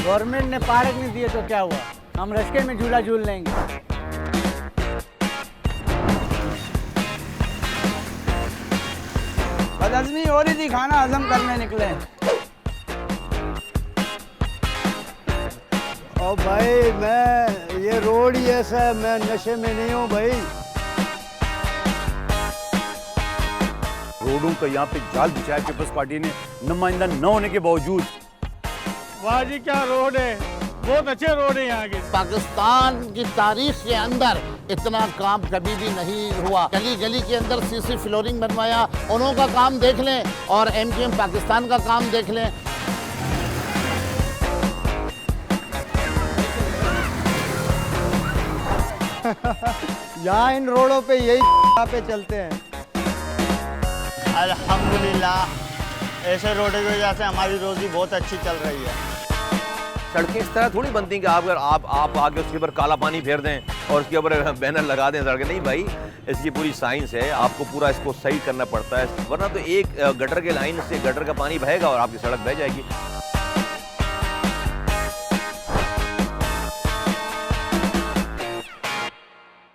Government ने park नहीं दिए तो क्या हुआ, हम रस्ते में झूला झूल लेंगे। बदहज़मी हो रही थी, खाना हजम करने निकले। ओ भाई मैं ये रोड ही ऐसा है, मैं नशे में नहीं हूँ भाई। रोडों का यहाँ पे जाल बिछाया पीपल्स पार्टी ने, नुमाइंदा न होने के बावजूद। वाह जी क्या रोड है, बहुत अच्छे रोड है यहाँ के। पाकिस्तान की तारीख के अंदर इतना काम कभी भी नहीं हुआ। गली गली के अंदर सीसी फ्लोरिंग बनवाया, उन्हों का काम देख लें और एमकेएम पाकिस्तान का काम देख लें। यहाँ इन रोडों पे यही पे चलते हैं। अल्हम्दुलिल्लाह ऐसे रोडों की वजह से हमारी रोजी बहुत अच्छी चल रही है। सड़कें इस तरह थोड़ी बनती हैं कि आप आके उसके ऊपर काला पानी फेर दें और उसके ऊपर बैनर लगा दें सड़कें। नहीं भाई, इसकी पूरी साइंस है, आपको पूरा इसको सही करना पड़ता है, वरना तो एक गटर के लाइन से गटर का पानी बहेगा और आपकी सड़क बह जाएगी।